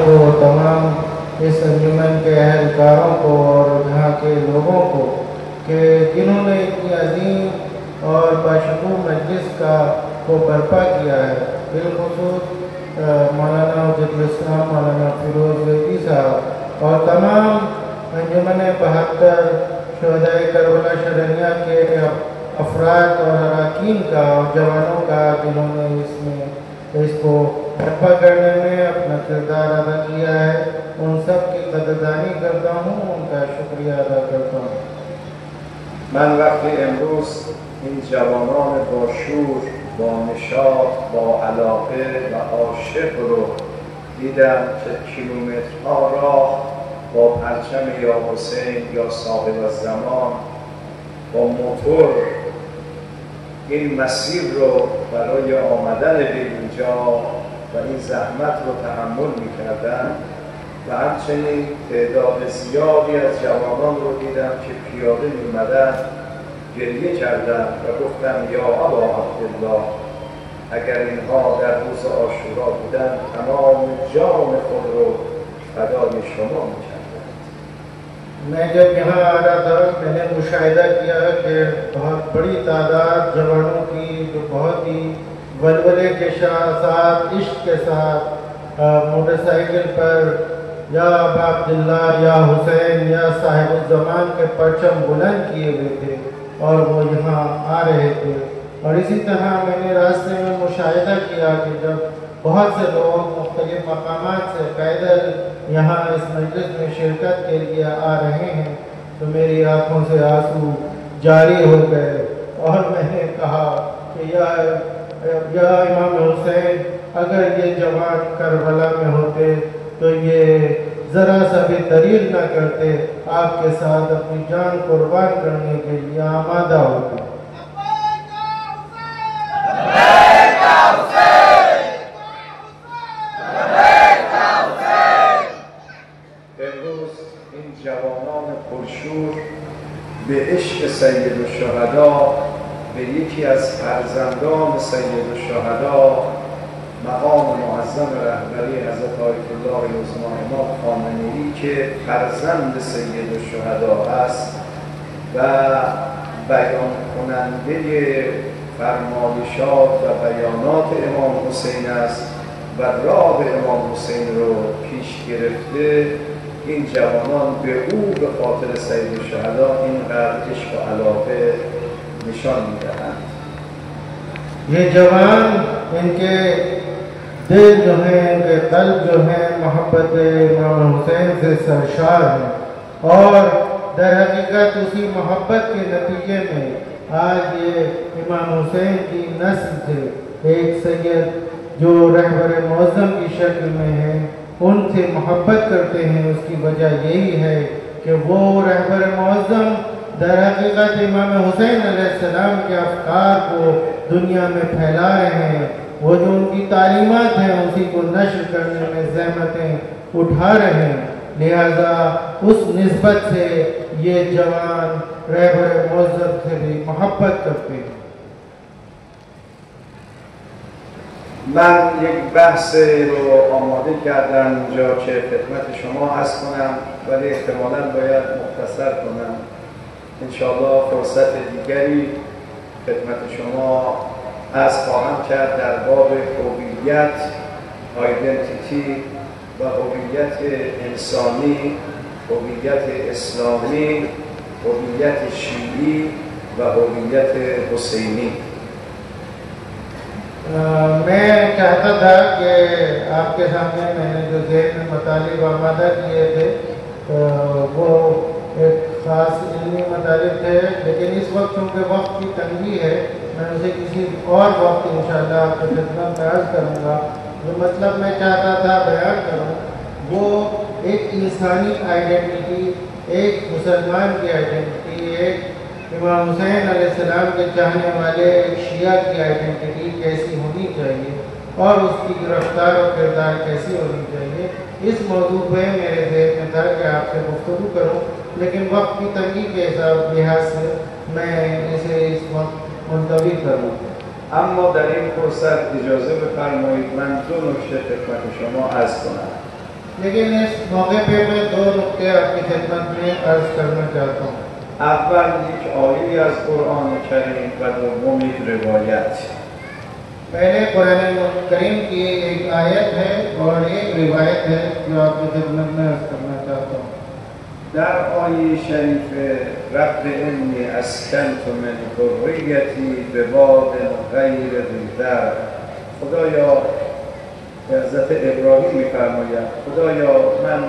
को, तमाम इस अंजुमन के अहलकारों को और यहाँ के लोगों को कि जिन्होंने इतनी अजीम और बाशकूर मजलिस को बर्पा किया है। बिलखुसूस मौलाना उज्जतुल इस्लाम मौलाना फिरोज रेज़ी साहब और तमाम अंजुमन 72 शहदाए करबला शरनिया के अफराद और अरकान का और जवानों का जिन्होंने इसको बर्पा करने में अपना किरदार अदा किया है, उन सब की कदरदानी करता हूँ, उनका शुक्रिया अदा करता हूँ। من وقتی امروز این جوانان با شور، با نشاط، با علاقه و عاشق رو دیدم که کیلومترها راه با پرچم یا حسین یا صاحب الزمان با موتور این مسیر رو برای آمدن به اینجا و این زحمت رو تحمل می‌کردن و همچنین تعداد زیادی از جوانان رو دیدم که پیاده می‌آمدن، گریه کردن و گفتم یا ابا عبدالله اگر اینها در روز عاشورا بودن تمام جان خود رو فدای شما می‌کردند. मैं जब यहाँ आ रहा था मैंने मुशाहिदा किया कि बहुत बड़ी तादाद जवानों की जो बहुत ही वलवले के साथ इश्क के साथ मोटरसाइकिल पर या अबा अब्दुल्ला या हुसैन या साहिब ज़मान के परचम बुलंद किए हुए थे और वो यहाँ आ रहे थे। और इसी तरह मैंने रास्ते में मुशाहिदा किया कि जब बहुत से लोग मुख्तलिफ मकामात से पैदल यहाँ इस मजलिस में शिरकत के लिए आ रहे हैं तो मेरी आँखों से आंसू जारी हो गए और मैंने कहा कि या इमाम हुसैन अगर ये जवान करबला में होते तो ये ज़रा सा भी दलील न करते, आपके साथ अपनी जान कुर्बान करने के लिए आमादा होते। امروز این جوانان پرشور به عشق سید الشهدا به یکی از فرزندان سید الشهدا مقام معظم رهبری حضرت آیت الله عظما امام خامنه‌ای که فرزند سید الشهدا است و بیان کننده فرمایشات و بیانات امام حسین است و راه امام حسین رو پیش گرفته، این جوانان به او به خاطر سید الشهدا اینقدر عشق و علاقه نشان میدهند. ये जवान इनके दिल जो हैं, इनके कल्ब जो हैं मोहब्बत इमाम हुसैन से सरशार हैं और दर हकीकत उसी मोहब्बत के नतीजे में आज ये इमाम हुसैन की नस्ल से एक सैयद जो रहबर मौज़म की शक्ल में है उनसे मोहब्बत करते हैं। उसकी वजह यही है कि वो रहबर मौज़म दर हकीकत इमाम हुसैन अलैहिस्सलाम के अफ़कार को दुनिया में फैला रहे हैं। वो जो उनकी तालीमात हैं उसी को नश्र करने में ज़हमतें उठा रहे हैं। लिहाजा उस निस्बत से ये जवान रहबर मौज़म से भी मोहब्बत करते हैं। من یک بحث رو آماده کردم اینجا که خدمت شما عرض کنم ولی احتمالاً باید مختصر کنم. انشاءالله فرصت دیگری خدمت شما عرض خواهم کرد در باب هویت، آیدنتیتی و هویت انسانی، هویت اسلامی، هویت شیعی و هویت حسینی. मैं चाहता था कि आपके सामने मैंने जो ज़हन में मतालिब आमादा किए थे वो एक ख़ास इल्मी मतालिब थे, लेकिन इस वक्त चूँकि वक्त की तंगी है मैं उसे किसी और वक्त इंशाअल्लाह आपके खिदमत में अर्ज़ करूँगा। जो मतलब मैं चाहता था बयान करूँ वो एक इंसानी आइडेंटिटी, एक मुसलमान की आइडेंटिटी, एक इमाम हुसैन अलैहिस्सलाम के चाहने वाले एक शिया की आइडेंटिटी कैसी होनी चाहिए और उसकी रफ्तार और किरदार कैसी होनी चाहिए, इस मौजू पे मेरे ज़हन में था कि आपसे गुफ्तगू करूं, लेकिन वक्त की तंगी के लिहाज से मैं इसे इस वक्त मुलतवी करूँ। اما در این فرصت اجازه بفرمایید من دو نکته خدمت شما عرض کنم. लेकिन इस मौके पे मैं दो नुक्ते आपकी खिदमत में अर्ज करना चाहता हूँ। اول یک آیه‌ای از قرآن کریم و دوم یک روایت. पहले कुरान करीम की एक आयत है और एक रिवायत है जो आपकी खिदमत में अर्ज करना चाहता हूँ। در آیه شریف رب انی اسکنت من ذریتی بواد غیر ذی زرع، خدایا به حضرت ابراهیم می‌فرماید خدایا من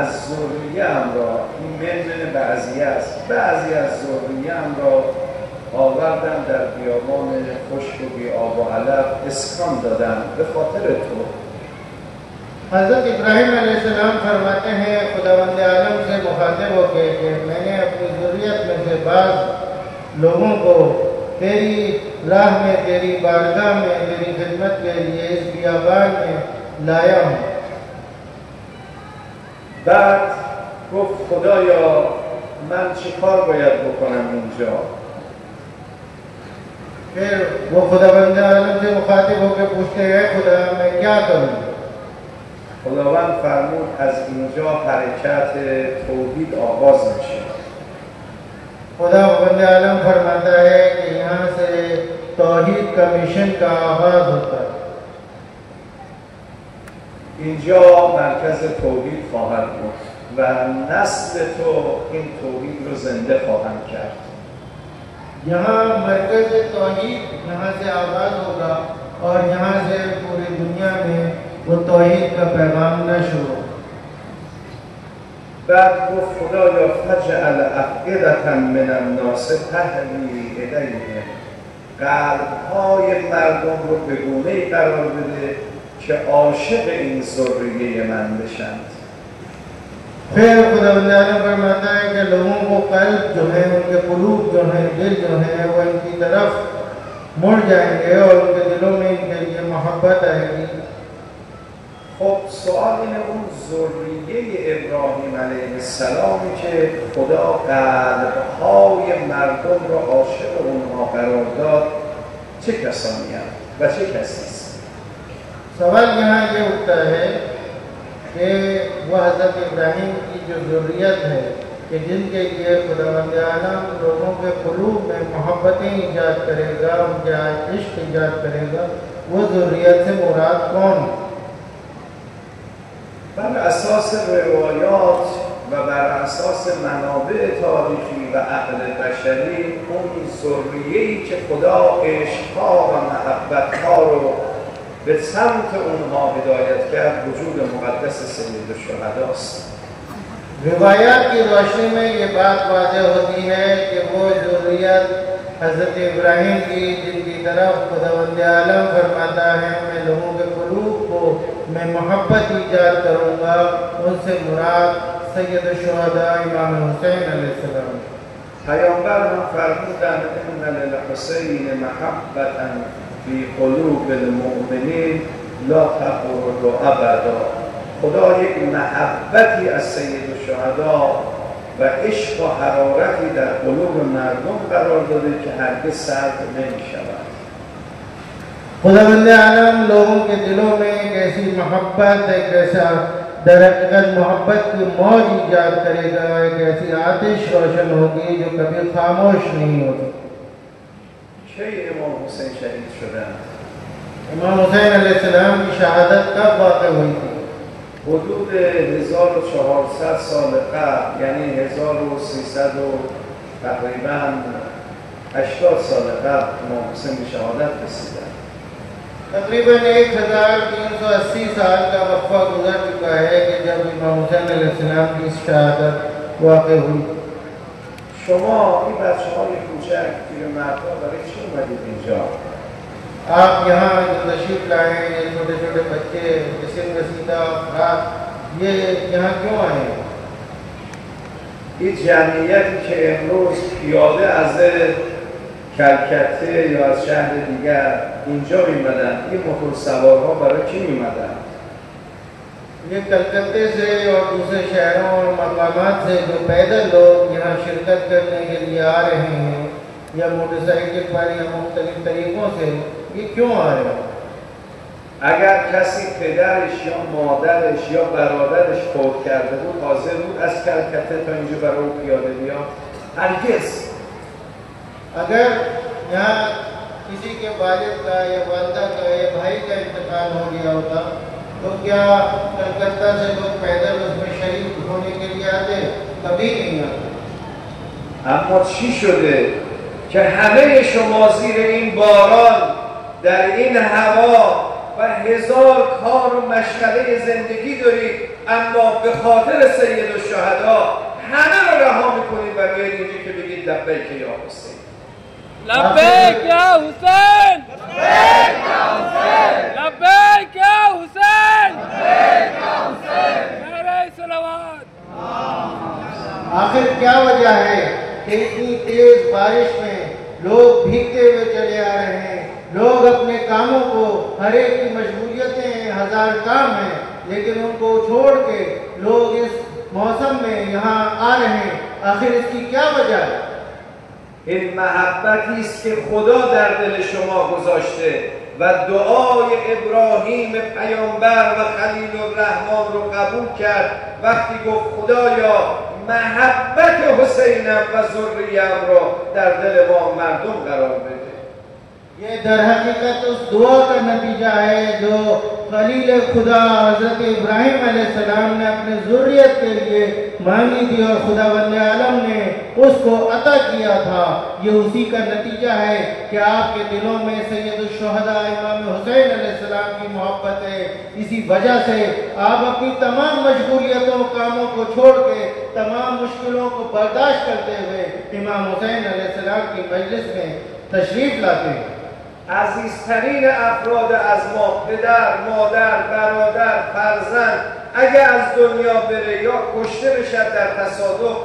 از ذریه‌ام را، این من بعضی است، بعضی از ذریه‌ام را آوردم در بیابان خشک و بی آب و علف اسکان دادم به خاطر تو. हज़रत इब्राहिम अलैहिस्सलाम फरमाते हैं खुदावंद आलम से मुखातिब होकर कि मैंने अपनी ज़ुर्रियत में से बाज़ लोगों को तेरी राह में, तेरी बारगाह में, तेरी खिदमत के लिए इस बियाबान में लाया हूँ। بعد گفت خدایا من چی کار باید بکنم اینجا؟ फिर वो खुदावंद आलम से मुखातिब होकर पूछते हैं खुदा मैं क्या करूँ? خداوند فرمود از اینجا حرکت توحید آغاز میشه. खुदावंद आलम फरमाता है कि यहाँ से तौहीद का मिशन का आगाज होता है। اینجا مرکز توحید خواهد بود و نسل تو این توحید رو زنده خواهند کرد. यहाँ मरकज तौहीद यहाँ से आगाज होगा और यहाँ से पूरी दुनिया में वो तौहीद का पैगाम नशर हो। بعد گفت خدایا فجعل افئدة من الناس تهوی الیهم، قلب‌های مردم رو به گونه‌ای قرار بده که عاشق این ذریه من بشند. फिर खुदावंद आलम फरमाता है कि लोगों को कल्ब जो है, उनके कुलूब जो हैं, दिल जो हैं, वो इनकी तरफ मुड़ जाएंगे और उनके दिलों में इनके लिए मोहब्बत आएगी। خب سوال اینه اون ذریه ابراهیم علیه السلامی که خدا قلب‌های مردم رو عاشق اونها قرار داد چه کسانی هستند و چه کسی است؟ सवाल यहाँ ये उठता है कि वह हज़रत इब्राहिम की जो ज़ुर्रियत है कि जिनके लिए खुदावंद आलम लोगों के क़ुलूब में मोहब्बतें ईजाद करेगा, उनके इश्क ईजाद करेगा, वो ज़ुर्रियत से मुराद कौन? بر اساس روایات و بر اساس منابع تاریخی و عقل بشری اون ذریه‌ای که خدا عشق‌ها و محبت‌ها رو به سمت اونها هدایت کرد وجود مقدس سید الشهداست. रिवायात की रोशनी में ये बात वाज़ेह होती है कि वो ज़ुर्रियत हज़रत इब्राहिम की जिनकी तरफ खुदावंद आलम फरमाता है मैं लोगों के क़ुलूब को मैं मोहब्बत ईजाद करूँगा, उनसे मुराद सैयद शुहदा इमाम हुसैन अलैहिस्सलाम। پیامبر هم فرمودند ان للحسین محبة فی قلوب المؤمنین لا تخرج ابدا. خدا یک محبتی از سید الشهدا و عشق و حرارتی در قلوب مردم قرار داده که هرگز سرد نمی‌شود. खुदावंद आलम लोगों के दिलों में एक ऐसी मोहब्बत, एक ऐसा दरअसल मोहब्बत की मौज ईजाद करेगा, एक ऐसी आतिश रोशन होगी जो कभी खामोश नहीं होती। की امام حسین شهید شدند؟ इमाम हुसैन अलैहिस्सलाम की शहादत कब वाक़ हुई थी? حدود 1400 سال قبل، یعنی 1300 و تقریبا 80 سال قبل امام حسین به شهادت رسیدند. तकरीबन 1380 साल का वक्फा गुजर चुका है कि जब इमाम हुसैन अलैहिस्सलाम की शहादत वाक़ हुई। شما این بچه‌های کوچک پیرمردها برای چی اومدید اینجا؟ आप यहाँ जो तशरीफ लाए हैं, ये छोटे छोटे बच्चे, जिस्म रसीदा अफराद, ये यहाँ क्यों आए हैं? این جمعیتی که امروز پیاده از کلکته یا از شهر دیگر اینجا میمدن، این موتور سوارها برای کی میمدن؟ ये कलकत्ते से और दूसरे शहरों और मकामात से जो पैदल लोग यहाँ शिरकत करने के लिए आ रहे हैं या मोटरसाइकिल पर या मुख्तलिफ तरीक़ों से, ये क्यों आ रहे हैं? اگر کسی پدرش یا مادرش یا برادرش فوت کرده بود حاضر بود از کلکته تا اینجا برای او پیاده بیاد؟ هرگز. अगर यहाँ किसी के वालिद का या वालिदा का या भाई का इंतकाल हो गया होता तो क्या कलकत्ता से लोग पैदल उसमें शरीक होने के लिए आते? कभी नहीं आते. اما چی شده که همه شما زیر این باران در این هوا و هزار کار و مشغله زندگی دارید اما به خاطر سید الشهدا همه رو رها میکنید و بیاید اینجا که بگید لبیک یا حسین. لبیک یا حسین، لبیک یا حسین، لبیک یا حسین، لبیک یا حسین. نعرہ صلوات. आखिर क्या वजह है कि इतनी तेज बारिश में लोग भीगते हुए चले आ रहे हैं? लोग अपने कामों को, हर एक की मजबूरियतें हैं, हजार काम हैं, लेकिन उनको छोड़ के लोग इस मौसम में यहाँ आ रहे हैं. आखिर इसकी क्या वजह है? این محبتی است که خدا در دل شما گذاشته و دعای ابراهیم پیامبر و خلیل الرحمن رو قبول کرد وقتی گفت خدایا محبت حسینم و ذریه‌ام رو در دل ما مردم قرار بده. ये दर हकीकत उस दुआ का नतीजा है जो खलील खुदा हजरत इब्राहिम अलैहिस्सलाम ने अपने ज़ुर्रियत के लिए मांगी थी और खुदा वंदे आलम ने उसको अता किया था. ये उसी का नतीजा है कि आपके दिलों में सैयदुश्शुहदा इमाम हुसैन अलैहिस्सलाम की मोहब्बत है. इसी वजह से आप अपनी तमाम मशगूलियतों कामों को छोड़ के तमाम मुश्किलों को बर्दाश्त करते हुए इमाम हुसैन अलैहिस्सलाम की मजलिस में तशरीफ लाते हैं. عزیزترین افراد از ما، پدر، مادر، برادر، فرزند اگر از دنیا بره یا کشته بشد در تصادف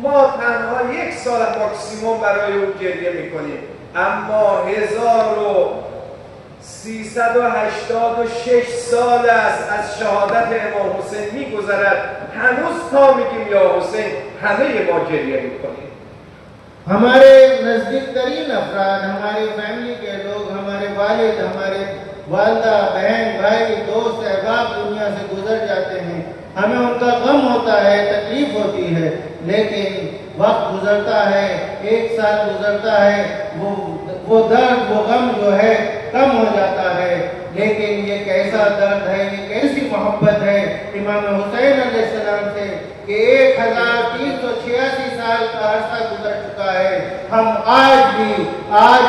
ما تنها 1 سال ماکسیموم برای او گریه میکنیم اما 1386 سال است از شهادت امام حسین میگذرد هنوز تا میگیم یا حسین همه ما گریه میکنیم. हमारे नज़दीक तरीन अफराद, हमारे फैमिली के लोग, हमारे वालिद, हमारे वालदा, बहन, भाई, दोस्त, अहबाब दुनिया से गुजर जाते हैं. हमें उनका गम होता है, तकलीफ होती है, लेकिन वक्त गुजरता है, 1 साल गुजरता है, वो दर्द, वो गम जो है कम हो जाता है. लेकिन ये कैसा दर्द है, ये कैसी मोहब्बत है इमाम हुसैन अलैहिस्सलाम से कि 1386 साल का अरसा गुजर चुका है. हम आज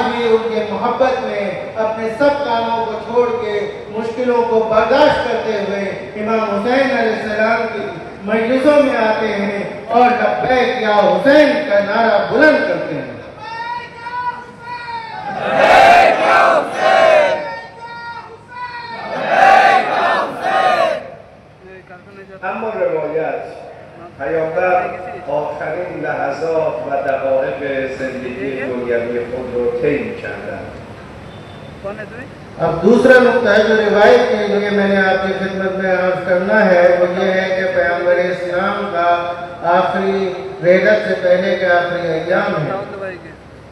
भी उनके मोहब्बत में अपने सब कामों को छोड़ के मुश्किलों को बर्दाश्त करते हुए इमाम हुसैन अलैहिस्सलाम की मजलिसों में आते हैं और लब्बैक या हुसैन का नारा बुलंद करते हैं. اما روایت پیامبر آخرین لحظات و دقایق زندگی دنیوی خود رو طی کردند. अब दूसरा नुक्ता है जो रिवायत के लिए मैंने आपकी खिदमत में अर्ज करना है वो ये है कि पैगंबर इस्लाम का आखिरी रहलत से पहले के आखिरी अय्याम है.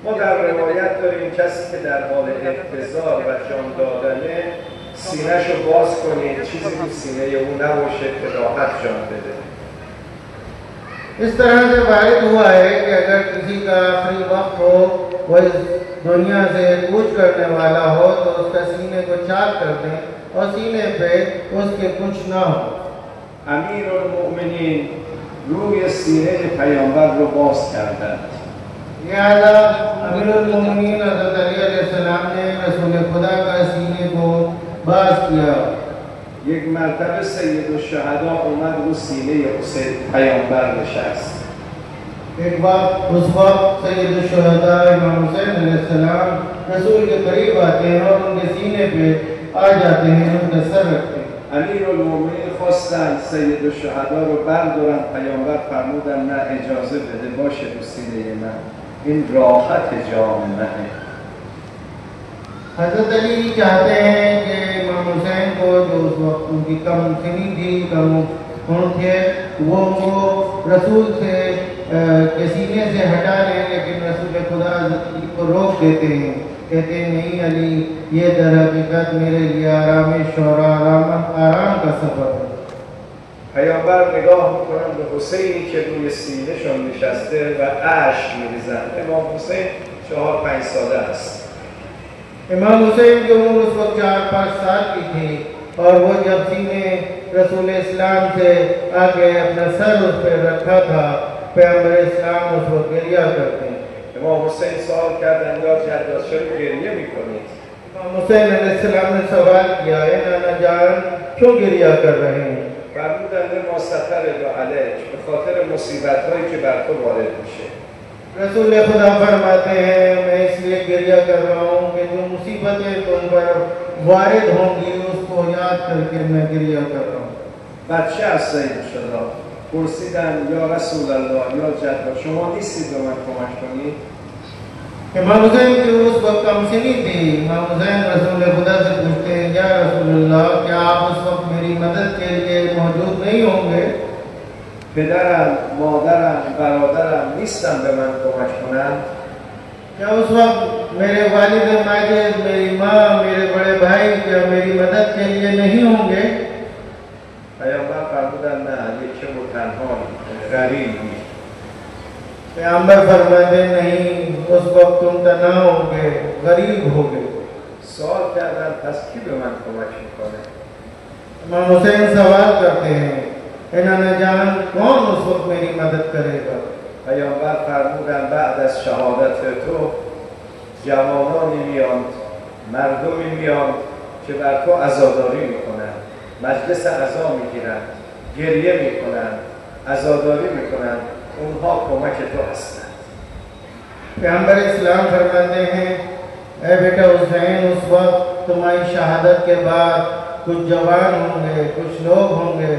ما در روایت داریم کسی که در حال احتضار و جان دادنه سینه‌ش رو باز کنید چیزی تو سینه او نباشه که راحت جان بده. इस तरह से वारिद हुआ है कि अगर किसी का आखिरी वक्त हो वो इस दुनिया से कूच करने वाला हो तो उसका सीने को चाक कर दें और सीने पे उसके कुछ ना हो. امیرالمؤمنین روی سینه پیامبر رو باز کردند. लिहाजा अमीरुल-मोमिनीन हज़रत अली अलैहिस्सलाम ने रसूल खुदा का सीने को बाज़ किया. یک مرتبه سید الشهدا اومد رو سینه حسین پیامبر نشست. एक बार उस वक्त सैयदुश्शुहदा इमाम हुसैन अलैहिस्सलाम रसूल के करीब आते हैं और उनके सीने पे आ जाते हैं, उनका सर रखते हैं. امیرالمؤمنین خواستند سید الشهدا رو بردارن پیامبر فرمودن نه اجازه بده باشه رو سینه من این راحت جان منه. हज़रत अली चाहते हैं कि इमाम हुसैन को जो उस वक्त उनकी कम सिनी थी, कम खून थे, वो उनको रसूल से के सीने से हटा लें, लेकिन रसूल खुदा को रोक देते हैं. कहते नहीं अली, ये दर हकीकत मेरे लिए आरामिश और आराम का सफर है। پیامبر نگاه میکنن به حسینی که روی سینه‌شان نشسته و اشک می‌ریزند. امام حسین 4-5 ساله است. इमाम हुसैन की उम्र उस वक्त 4-5 साल की थी और वो जब सीने रसूल इस्लाम से आगे अपना सर उस पर रखा था, पैगंबर इस्लाम उस वक्त गिरिया करते हैं। امام حسین سوال کردند یا جداد چرا گریه میکنید؟ इमाम हुसैन अलैहिस्सलाम ने सवाल किया, है नाना जान क्यों गिरिया कर रहे हैं? فرمودند ما سفر و علیک به خاطر مصیبت‌هایی که بر تو وارد میشه. रसूल खुदा फरमाते हैं मैं इसलिए गिरिया कर रहा हूँ कि जो मुसीबतें तुम पर वारिद होंगी उसको याद करके मैं गिरिया कर रहा हूँ। بچه از سید شده پرسیدن یا رسول الله یا جداد شما نیستید به من کمک کنید؟ इमाम हुसैन की उस वक्त कम सिनी थी। इमाम हुसैन रसूल खुदा से पूछते हैं, या रसूलल्लाह क्या आप उस वक्त मेरी मदद के लिए मौजूद नहीं होंगे? پدرم، مادرم، برادرم نیستن به من کمک کنن؟ क्या उस वक्त मेरे वालिद माजिद, मेरी माँ, मेरे बड़े भाई क्या मेरी मदद के लिए नहीं होंगे? پیامبر فرمودن نه، یکی و تنها غریبی. पैगंबर फरमाते नहीं, उस वक्त तुम तना होगे, गरीब होगे। سوال کردن پس کی به من کمک میکنه؟ इमाम हुसैन सवाल करते हैं, नाना जान कौन उस वक्त मेरी मदद करेगा? پیامبر فرمودن بعد از شهادت تو جوانانی میاند، مردمی میاند که بر تو عزاداری میکنند، مجلس عزا میگیرند، گریه میکنند، عزاداری میکنند، اونها کمک تو هستند. पैगंबर इस्लाम फरमाते हैं, ऐ बेटा हुसैन उस वक्त तुम्हारी शहादत के बाद कुछ जवान होंगे, कुछ लोग होंगे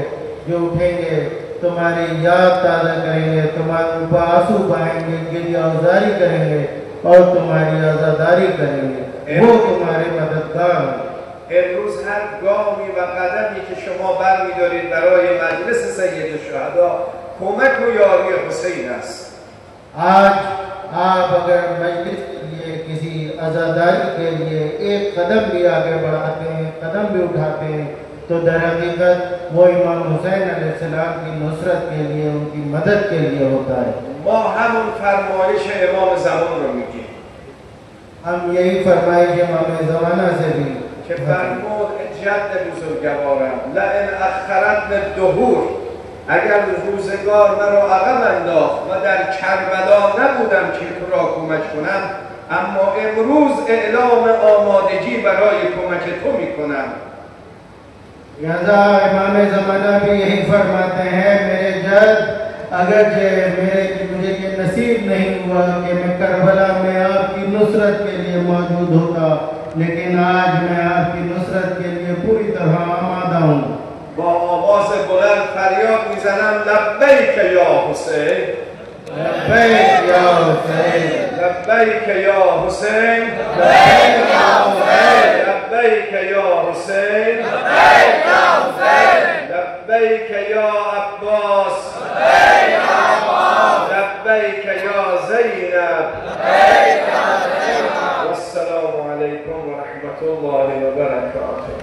जो उठेंगे, तुम्हारी याद ताज़ा करेंगे, तुम्हारे ऊपर आंसू बहाएंगे, गिरियाजारी करेंगे और तुम्हारी आज़ादारी करेंगे, वो तुम्हारे मददगार हैं। امروز هر گامی و قدمی که شما برمی‌دارید برای مجلس سید شهدا کمک و یاری حسین است. आज आप अगर मजलिस के लिए किसी आज़ादारी के लिए एक कदम भी आगे बढ़ाते हैं, कदम भी उठाते हैं, तो दर हकीकत वो इमाम हुसैन अलैहिस्सलाम की नुसरत के लिए, उनकी मदद के लिए होता है। ما همون فرمایش امام زمان رو میگیم हम यही फरमाइश इमाम ज़माना से भी که فرمود جد بزرگوارم لئن اخرتن الدهور، اگر روزگار مرا عقب انداخت و در کربلا نبودم که تو را کمک کنم، اما امروز اعلام آمادگی برای کمک تو میکنم. लिहाजा इमाम ज़माना भी यही फरमाते हैं, मेरे जद अगर मुझे ये नसीब नहीं हुआ कि मैं करबला में आपकी नुसरत के लिए मौजूद होता, लेकिन आज मैं आपकी नुसरत के लिए पूरी तरह आमादा हूँ। با آواز بلند فریاد میزنم لبیک یا حسین، लब्बैक या हुसैन, لبیک یا حسین، लब्बैक या हुसैन, لبیک یا حسین، لبیک یا حسین، لبیک یا عباس، لبیک یا زینب. والسلام علیکم و رحمت الله و برکاته.